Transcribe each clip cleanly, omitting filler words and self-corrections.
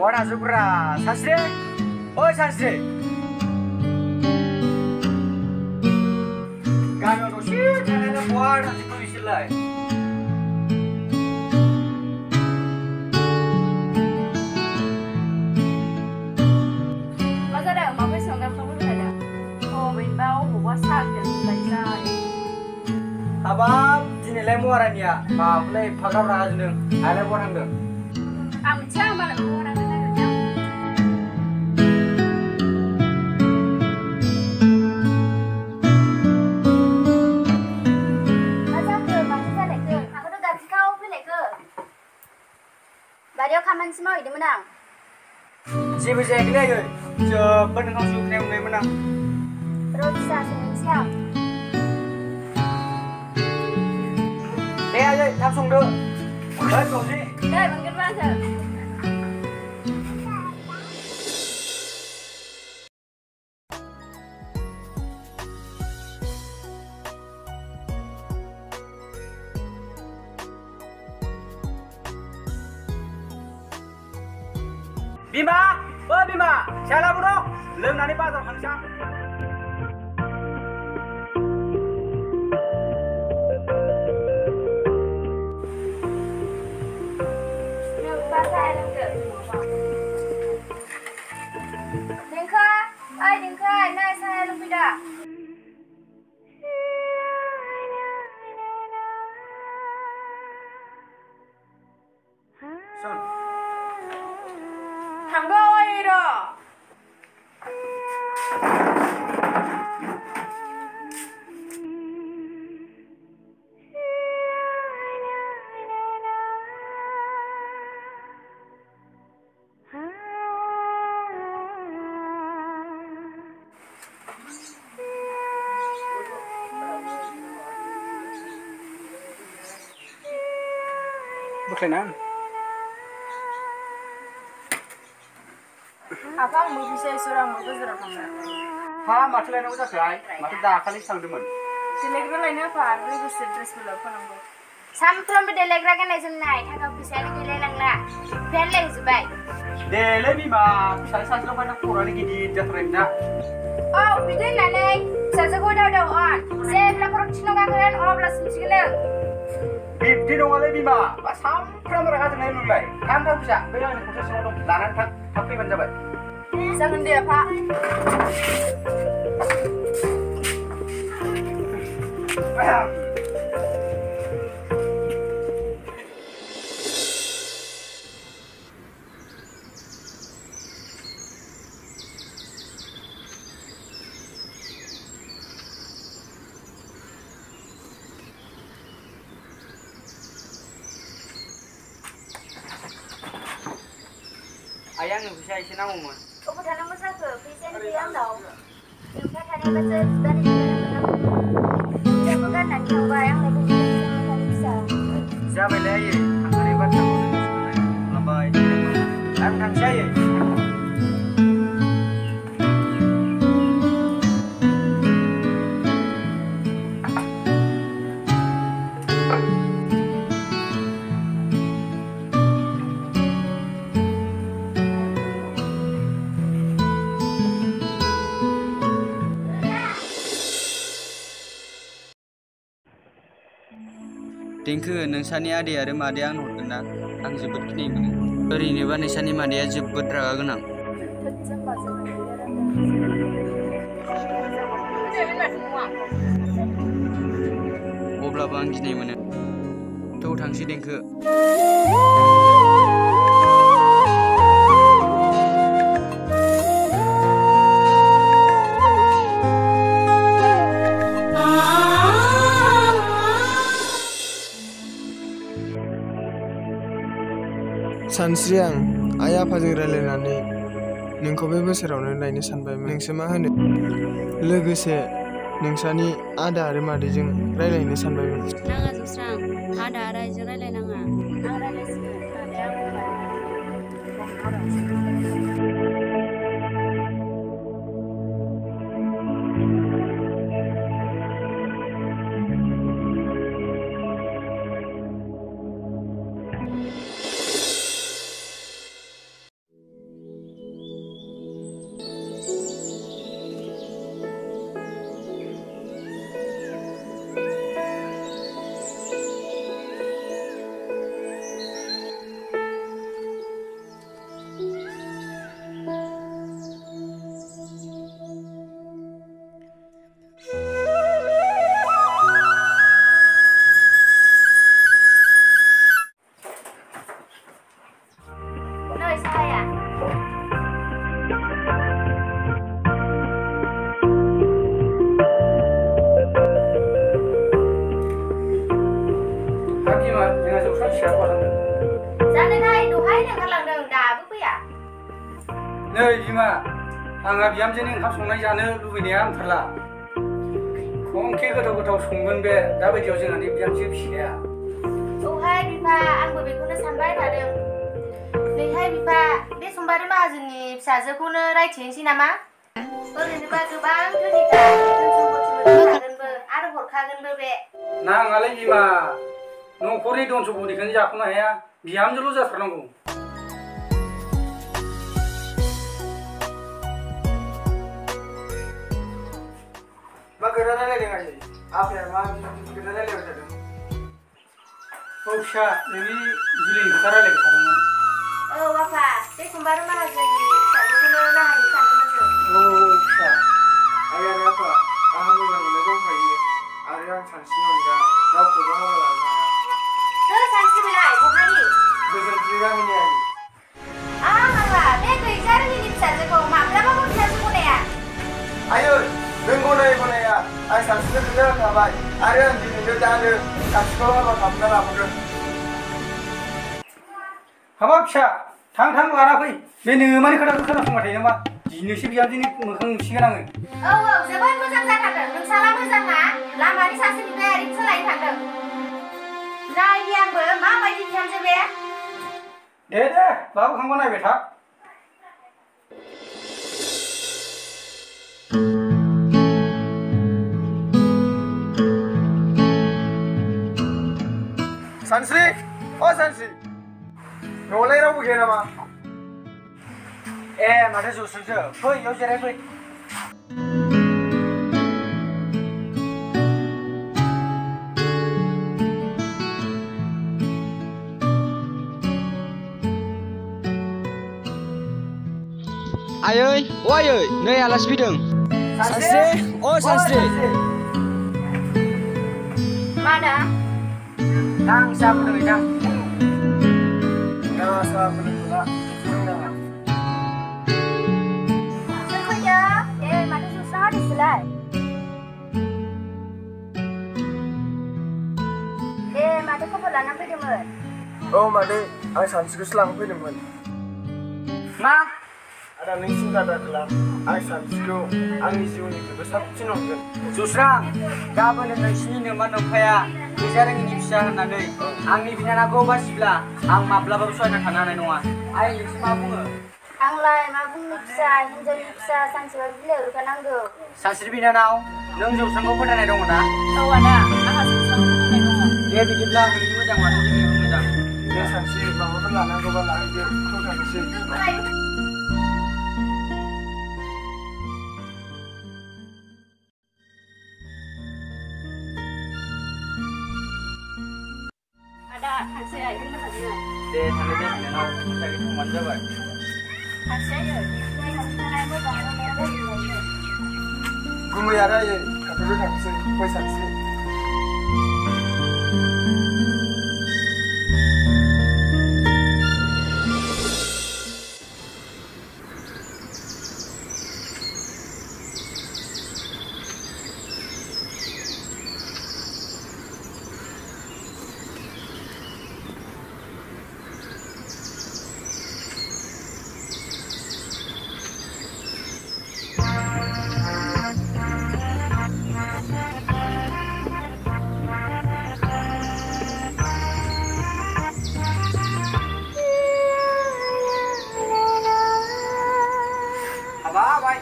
बहा थांजोब्रा सानस्रि ओइ सानस्रि गामियाव दसे थानानै बहा थांजोबखो बिसोरलाय मा जादों माबोरै संगाफ्रावबो थादों अबेबा अबावबा सागोन बायजाय हाबाब दिनैलाय महारानिया माबालाय एफाग्राब रागा जोंदों आइलाय बहा थांदों आं मिथिया मालाय बहा थांदों नागिरदों मा जाखो माथो जालायखो आंखौथ' गाबज्रिखाव फैलायखो बारियाव खामानिसो मावहैदोंमोन आं जेबो जायाखैलै आयै जोबोद ओंखाम संनायाव मोनबायमोन आं रथिसा संनोसै आं दे आयै थाब संदो ओइ गावजि दे मोनगोन बाजो बिमा ओ बिमा सालाबो दं लोंनानै बाजाराव थांसै आं Dengka, ay Dengka, nay saya Lupita. Son. Hanggo iro. Bukan Apa mau bisa seorang mau bergerak mana? Ha माथो लायनांगौ जाखो आइ माथो दाखालिसो थांदोंमोन देलायग्रा लायनो आफा लोगोसे ड्रेस बोलाव फोनांगौ सानफ्रोमबो देलायग्रा गाननाय जोमनाय थाखा फैसायानो गैलायलांला बिफायानो लायजोब्बाय देलै बिमा फिसाज्ला सासेल' बायना खर'आनो गिदिर जाथारबाय ना औ बिदि होननानै फिसाजोखौ दावदाव अन जेब्ला खर' थिनाव गाखोगोन अब्लासो मिथिगोन नों बिब्दि नङालै बिमा मा सामफ्रामबो रागा जोंनाय नोंलाय थां फिसा बै आंनि खरसा सिङाव दं लानानै थाब फैबानो जाबाय जागोन दे आफा Ayah nggak bisa isi namun. Aku tanam masaku, bisa nih yang tahu. Yang saya tanya baca dari saya bukan nanti yang bayang lagi bisa. Siapa lagi? Angkari baca boleh lebay. Angkang saya. देंखो नोंसानि आदै आरो मादैया आंनो हरगोन ना आं जोबोद गिनाय मोनो ओरैनोबा नोंसानि मादैया जोबोद रागा गोनां अब्लाबो आं गिनाय मोनो थौ थांसै देंखो सानस्रि आं आइ आफाजों रायलायनानै नोंखौ बे बोसोरावनो लायनो सानबायमोन नोंसो मा होनो लोगोसे नोंसानि आदा आरो मादैजों रायलायनो सानबायमोन नाङा जौस्रां आदा आरो आइजों रायलायनाङा आं रायलायसिगोन मादैया फिसा हरदों जानोहाय दहायनो ओंखारलांदों दाबो फैया नै बिमा आंहा बिहामजोनि ओंखाम संनाय जानो लुबैनाया ओंखारला खंखे गोथाव संगोन बे दाबायदियाव जोंहानि बिहामजो फिसाया औहाय बिफा आंबो बेखौनो सानबाय थादों नैहाय बिफा बे सम्बारू माहाजोननि फिसाजोखौनो रायथिनोसै नामा ओरैनोबा गोबां धोनिखा धोन सम्पति मोननो हागोनबो आरो हरखागोनबो बे नाङालै बिमा न'खरनि धन सम्पतिखौनो जाख'नो हाया बिहामजोल' जाथारनांगौ मा खोथा रायलायदों आयै आफाया मा खोथा रायलायबाय थादों औ फिसा नोंनि जुलिनि खोथा रायलायबाय थादोंमोन औ आफा बे सम्बारू माहाजोननि फिसाजोखौनो नाहैनो सानदोंमोन जों औ फिसा आयै आरो आफा आंहा मोजां मोननाय दंखायो आरो आं सानस्रिनि अनगा रावखौबो हाबा लानो हाया सोर सानस्रि बेलाय बहानि गोजोनथि गामिनि आयै आंहा बे गैजा रोङिनि फिसाजोखौ माब्लाबाबो फिसाजो गनाया आयै नों गनाया आं सानस्रिनो खोथा होखाबाय आरो आं दिनैनो दानो सानस्रिखौ हाबा खालामना लाबोगोन हाबाब फिसा थां लाना फै बे नोमानि खोथाखौ खोनासंबाय थायो नामा दिनैसो बिहामजोनि मोखां नुसिगोन आङो औ जोबोद मोजां जाथारदों नोंसाला मोजां ना लामानि सासे बिबायारि सोलायनो थांदों नायनि आंबो माबायदि बिहामजो बे दे लाबोखांबा नायबाय था सानस्रि अ सानस्रि न'आवलाय रावबो गैया नामा ए माथो जौस्रोसो फै इयाव जिरायफै आयै अ आयै नै आलासि फैदों सानस्रि अ सानस्रि mana थां साहा फुदुं थां दा साहा फुदुंला फुदुंनाङा soर फैदों माथो जौस्रां हारिसोलाय माथो खबर लाना फैदोंमोन औ मादै आं सानस्रिखौसो लांनो फैदोंमोन मा आदा नों सिन्था दाखालाम आं सानस्रिखौ आंनि जिउनिख्रुइबो साबसिन अनगोन जौस्रां गाबोनो नोंसिनि नोमा नोम्फाया गैजा रोङिनि फिसा होननानै आंनि बिनानावखौ बासिब्ला आं माब्लाबाबो सहायना थानो हानाय नङा आइ नोंसो मा बुङो आंलाय मा बुंनो फिसा हिनजावनि फिसा सानसेबा बिलाइ हरखानांगौ सानस्रि बिनानाव नों जौस्रांखौ फोथायनाय दङ ना औ आदा आंहा जौस्रांखौ फोथायनाय दङ दे बिदिब्ला नोंनि मोजां मानो जोंनिबो मोजां दे सानस्रि माबाफोर लानांगौबा लाहैदो थांनोसै आदा थांसै आइजों मोजाङै दे थांदो दे बिनानाव मोजाङै थांबानो जाबाय थांसै आयै गुमै आरो आयै थाथ'दो थांसै फै सानस्रि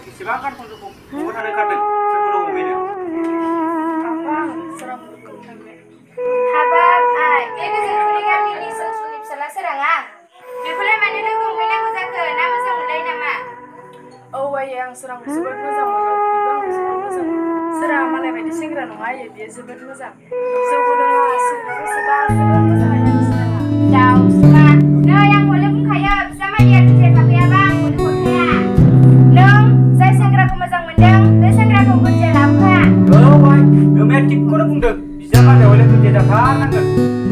बेसेबां गान खनजोखौ बबाव थानो ओंखारदों सोरखौ हमैनो हाबाब आइ बे गोजोनफुरि गामिनि सोरसुनि फिसाला सोराङा बेखौलाय मानो लोगो हमहैनांगौ जाखो ना मोजां मोनलायो नामा औ आयै आं सोरांखौ जोबोद मोजां मोनो बेबो आंखौ जोबोद मोजां मोनो सोराङा मालाय बायदि सेंग्रा नङा आयै बियो जोबोद मोजां जौबो लोङा सोरबा गोसोबा जोबोद मोजां आयै सोराङा दाउस्रिमा नै आं हले बुंखायो बिजामादैया गिदिर थाफैयाबा आं हले हरखाया नों जाय सेंग्राखौ मोजां मोनदों बे सेंग्राखौ गोरजिया लाबोखा औ भाइ नोमाया थिगखौनो बुंदों बिजामादैया हले गोरजिया जाथारनांगोन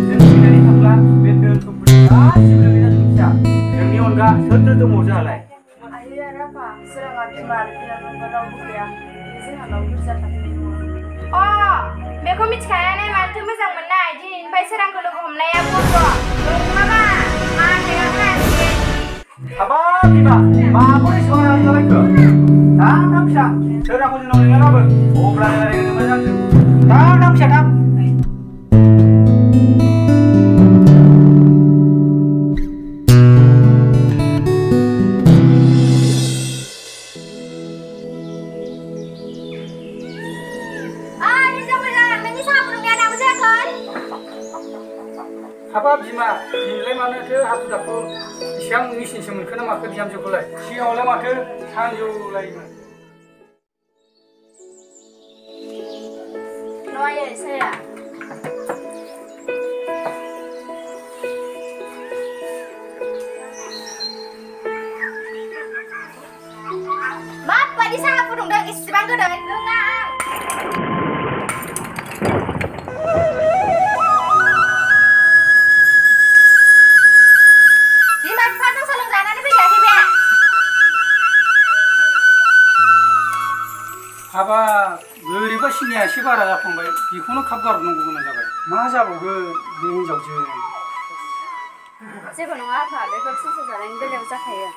जों फैनानै थाब्ला बे दोन सम्पति गासिबो नोंनि जाजोबसिया नोंनि अनगा सोरथो दंबावो जोंहालाय आयै आरो आफा सोराङा बिमा आरो बिनानावबो रावबो गैया बे जोंहानाव बुरजा थाफैनाय नङा बेखौ मिथिखानानै माथो मोजां मोननाय दिनैनिफ्राय सोरांखौ लोगो हमनाया बन्द' नङाबा मा थायाखै हाबाब बिमा माबोरै सोंना लाबायखो थां फिसा सोरांखौ जोंनाव लिंलाबाबो अब्ला रायलायनो मोजांसो थां फिसा थां हाबाब बिमा दिनैलाय मानोथो हाखु दाखु इसिबां मेसिनसो मोनखो ना माखो बिहामजोखौलाय सिगाङावलाय माथो सानजौलायोमोन No hay ese. माबायदि साहा फुदुंदों इसेबां गोदै लोङा आं बिमा बिफाजों सोलोंजानानै फैखायाखै बे हाबाब बोरैबा सिनिया एसे बारा जाफ्लांबाय बेखौनो खाब गारनांगौ गोनां जाबाय मा जाबावगोन बे हिनजावजों जेबो नङा आफा बेफोर संसार जानायनि बेलायाव जाखायो